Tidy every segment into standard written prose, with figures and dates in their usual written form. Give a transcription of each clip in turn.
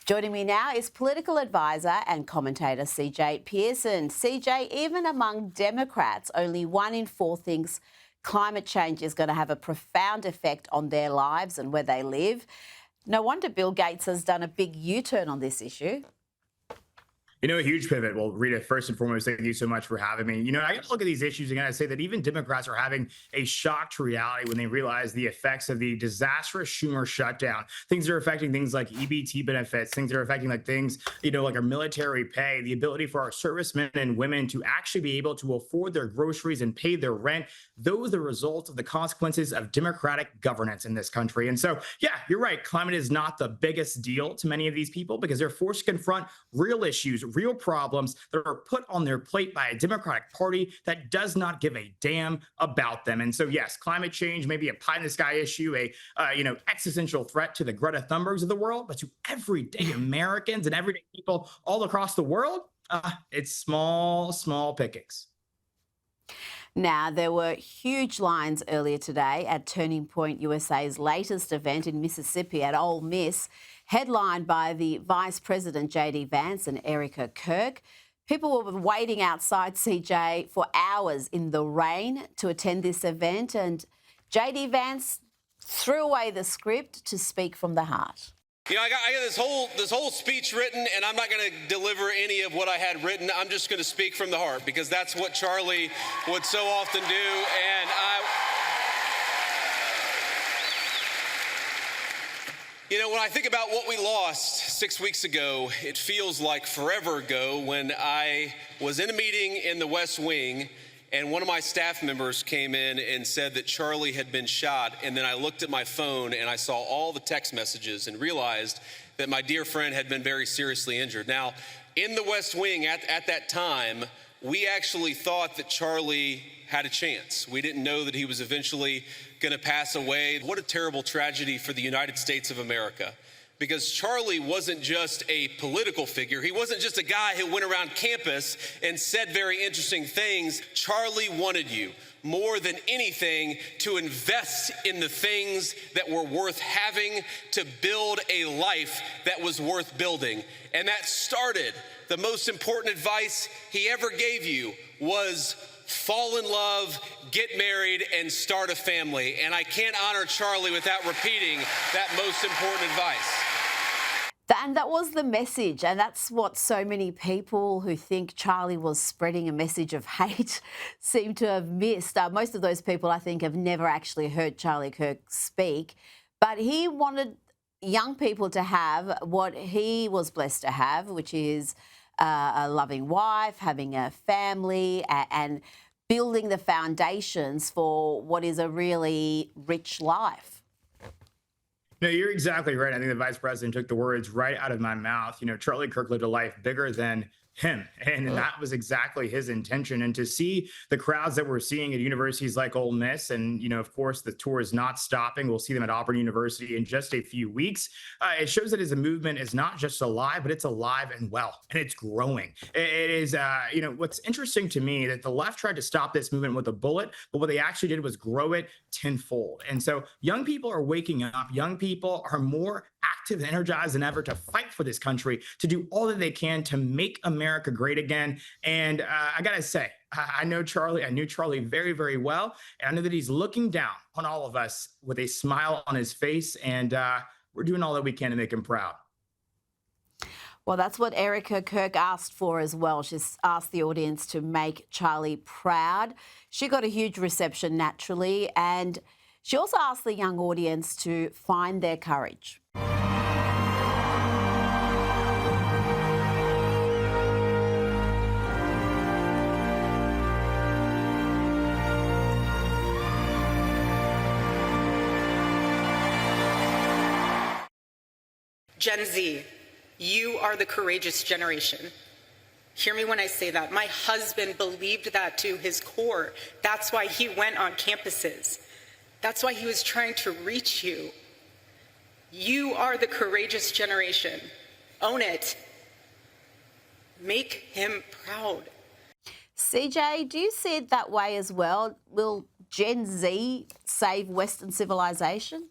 Joining me now is political advisor and commentator CJ Pearson. CJ, even among Democrats, only 1 in 4 thinks climate change is going to have a profound effect on their lives and where they live. No wonder Bill Gates has done a big U-turn on this issue. A huge pivot. Well, Rita, first and foremost, thank you so much for having me. I got to look at these issues and I say that even Democrats are having a shock to reality when they realize the effects of the disastrous Schumer shutdown. Things that are affecting things like EBT benefits, things that are affecting things, like our military pay, the ability for our servicemen and women to actually be able to afford their groceries and pay their rent. Those are the results of the consequences of democratic governance in this country. And so, yeah, you're right. Climate is not the biggest deal to many of these people because they're forced to confront real issues, real problems that are put on their plate by a Democratic Party that does not give a damn about them. And so, yes, climate change may be a pie in the sky issue, a existential threat to the Greta Thunbergs of the world, but to everyday Americans and everyday people all across the world, it's small pickings. Now, there were huge lines earlier today at Turning Point USA's latest event in Mississippi at Ole Miss, headlined by the Vice President JD Vance and Erika Kirk. People were waiting outside CJ for hours in the rain to attend this event, and JD Vance threw away the script to speak from the heart. I got this whole speech written, and I'm not going to deliver any of what I had written. I'm just going to speak from the heart because that's what Charlie would so often do. And when I think about what we lost 6 weeks ago, it feels like forever ago when I was in a meeting in the West Wing and one of my staff members came in and said that Charlie had been shot. And then I looked at my phone and I saw all the text messages and realized that my dear friend had been very seriously injured. Now, in the West Wing at that time, we actually thought that Charlie had a chance. We didn't know that he was eventually going to pass away. What a terrible tragedy for the United States of America. Because Charlie wasn't just a political figure. He wasn't just a guy who went around campus and said very interesting things. Charlie wanted you more than anything to invest in the things that were worth having, to build a life that was worth building. And that started, the most important advice he ever gave you was fall in love, get married, and start a family. And I can't honor Charlie without repeating that most important advice. And that was the message, and that's what so many people who think Charlie was spreading a message of hate seem to have missed. Most of those people, I think, have never actually heard Charlie Kirk speak, but he wanted young people to have what he was blessed to have, which is a loving wife, having a family, and building the foundations for what is a really rich life. No, you're exactly right. I think the vice president took the words right out of my mouth. Charlie Kirk lived a life bigger than him, and that was exactly his intention. And to see the crowds that we're seeing at universities like Ole Miss, and of course the tour is not stopping. We'll see them at Auburn University in just a few weeks. It shows that his movement is not just alive, but it's alive and well, and it's growing. It is, what's interesting to me that the left tried to stop this movement with a bullet, but what they actually did was grow it tenfold. And so young people are waking up. Young people are more active and energized than ever to fight for this country, to do all that they can to make America great again. And I gotta say, I knew Charlie very, very well. And I know that he's looking down on all of us with a smile on his face. And we're doing all that we can to make him proud. Well, that's what Erika Kirk asked for as well. She's asked the audience to make Charlie proud. She got a huge reception naturally. And she also asked the young audience to find their courage. Gen Z, you are the courageous generation. Hear me when I say that. My husband believed that to his core. That's why he went on campuses. That's why he was trying to reach you. You are the courageous generation. Own it. Make him proud. CJ, do you see it that way as well? Will Gen Z save Western civilization?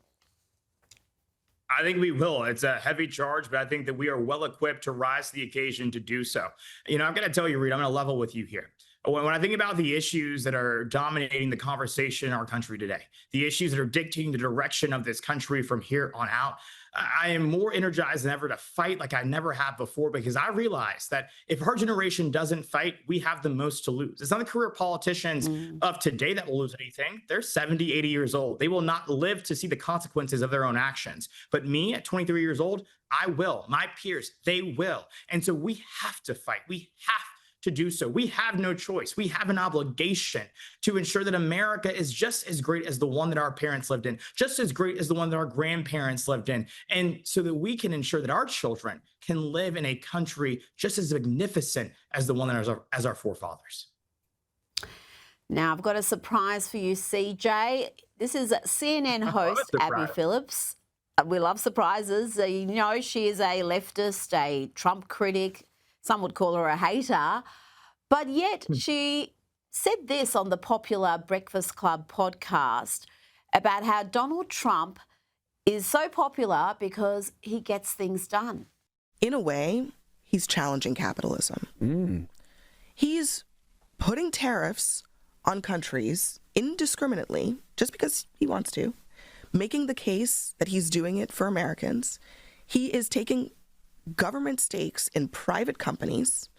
I think we will. It's a heavy charge, but I think that we are well equipped to rise to the occasion to do so. I'm going to tell you, Reed, I'm going to level with you here. When I think about the issues that are dominating the conversation in our country today, the issues that are dictating the direction of this country from here on out, I am more energized than ever to fight like I never have before, because I realize that if our generation doesn't fight, we have the most to lose. It's not the career politicians of today that will lose anything. They're 70, 80 years old. They will not live to see the consequences of their own actions. But me at 23 years old, I will. My peers, they will. And so we have to fight. We have to do so. We have no choice. We have an obligation to ensure that America is just as great as the one that our parents lived in, just as great as the one that our grandparents lived in, and so that we can ensure that our children can live in a country just as magnificent as the one that as our forefathers. Now, I've got a surprise for you, CJ. This is CNN host Abby Phillips. We love surprises. She is a leftist, a Trump critic. Some would call her a hater. But yet she said this on the popular Breakfast Club podcast about how Donald Trump is so popular because he gets things done. In a way, he's challenging capitalism. He's putting tariffs on countries indiscriminately just because he wants to, making the case that he's doing it for Americans. He is taking government stakes in private companies.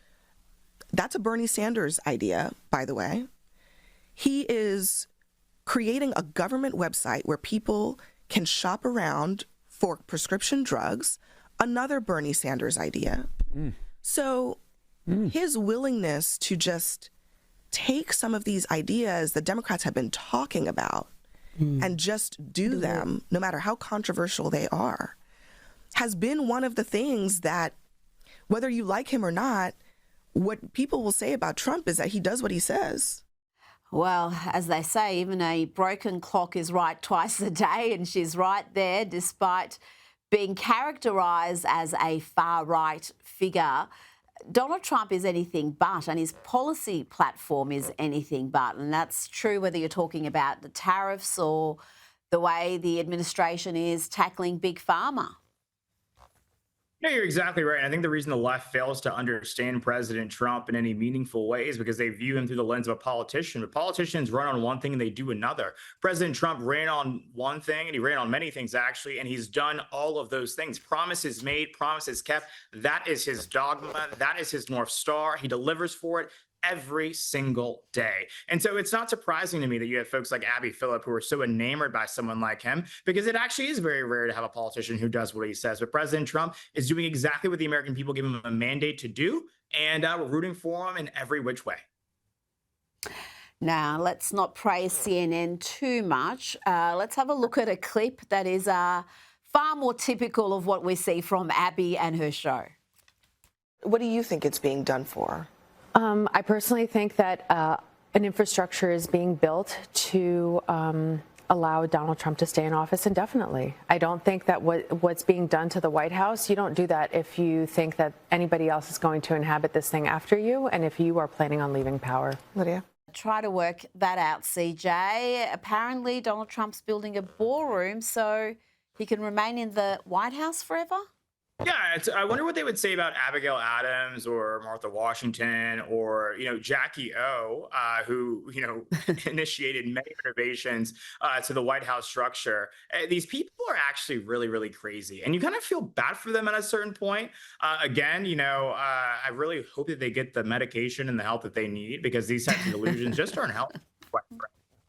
That's a Bernie Sanders idea, by the way. He is creating a government website where people can shop around for prescription drugs, another Bernie Sanders idea. So his willingness to just take some of these ideas that Democrats have been talking about and just do them, no matter how controversial they are, has been one of the things that, whether you like him or not, what people will say about Trump is that he does what he says. Well, as they say, even a broken clock is right twice a day, and she's right there despite being characterised as a far-right figure. Donald Trump is anything but, and his policy platform is anything but. And that's true whether you're talking about the tariffs or the way the administration is tackling Big Pharma. You're exactly right. And I think the reason the left fails to understand President Trump in any meaningful way is because they view him through the lens of a politician. But politicians run on one thing and they do another. President Trump ran on one thing, and he ran on many things, actually, and he's done all of those things. Promises made, promises kept. That is his dogma. That is his North Star. He delivers for it every single day. And so it's not surprising to me that you have folks like Abby Phillip who are so enamored by someone like him, because it actually is very rare to have a politician who does what he says. But President Trump is doing exactly what the American people give him a mandate to do, and we're rooting for him in every which way. Now, let's not praise CNN too much. Let's have a look at a clip that is far more typical of what we see from Abby and her show. What do you think it's being done for? I personally think that an infrastructure is being built to allow Donald Trump to stay in office indefinitely. I don't think that what's being done to the White House, you don't do that if you think that anybody else is going to inhabit this thing after you, and if you are planning on leaving power. Lydia? Try to work that out, CJ. Apparently, Donald Trump's building a ballroom so he can remain in the White House forever. Yeah, I wonder what they would say about Abigail Adams or Martha Washington or, Jackie O, who, initiated many renovations to the White House structure. These people are actually really, really crazy. And you kind of feel bad for them at a certain point. Again, I really hope that they get the medication and the help that they need, because these types of delusions just aren't helpful. In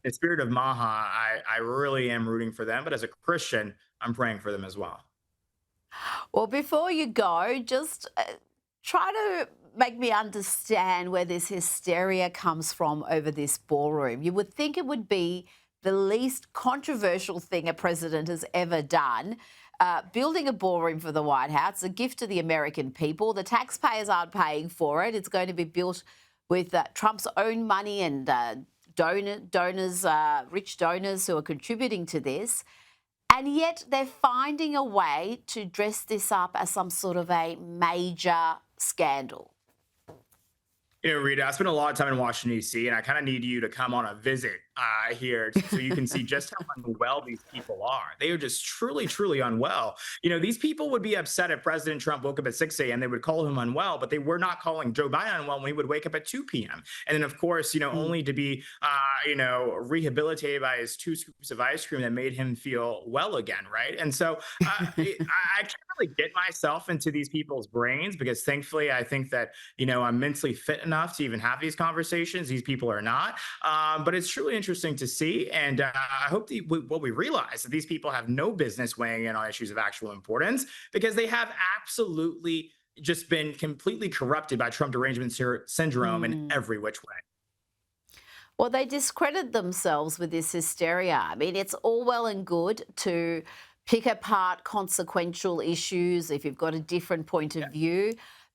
the spirit of Maha, I really am rooting for them. But as a Christian, I'm praying for them as well. Well, before you go, just try to make me understand where this hysteria comes from over this ballroom. You would think it would be the least controversial thing a president has ever done. Building a ballroom for the White House, a gift to the American people. The taxpayers aren't paying for it. It's going to be built with Trump's own money and donors, rich donors who are contributing to this. And yet they're finding a way to dress this up as some sort of a major scandal. Rita, I spent a lot of time in Washington, D.C., and I kind of need you to come on a visit here, so you can see just how unwell these people are. They are just truly, truly unwell. These people would be upset if President Trump woke up at 6 a.m. They would call him unwell, but they were not calling Joe Biden unwell when he would wake up at 2 p.m. And then, of course, only to be, rehabilitated by his 2 scoops of ice cream that made him feel well again, right? And so I can't really get myself into these people's brains, because thankfully I think that, I'm mentally fit enough to even have these conversations. These people are not. But it's truly interesting to see. And I hope what we realize that these people have no business weighing in on issues of actual importance, because they have absolutely just been completely corrupted by Trump derangement syndrome in every which way. Well, they discredit themselves with this hysteria. I mean, it's all well and good to pick apart consequential issues if you've got a different point of view.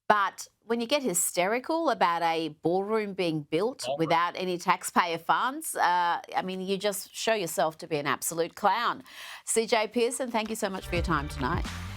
But when you get hysterical about a ballroom being built without any taxpayer funds, you just show yourself to be an absolute clown. CJ Pearson, thank you so much for your time tonight.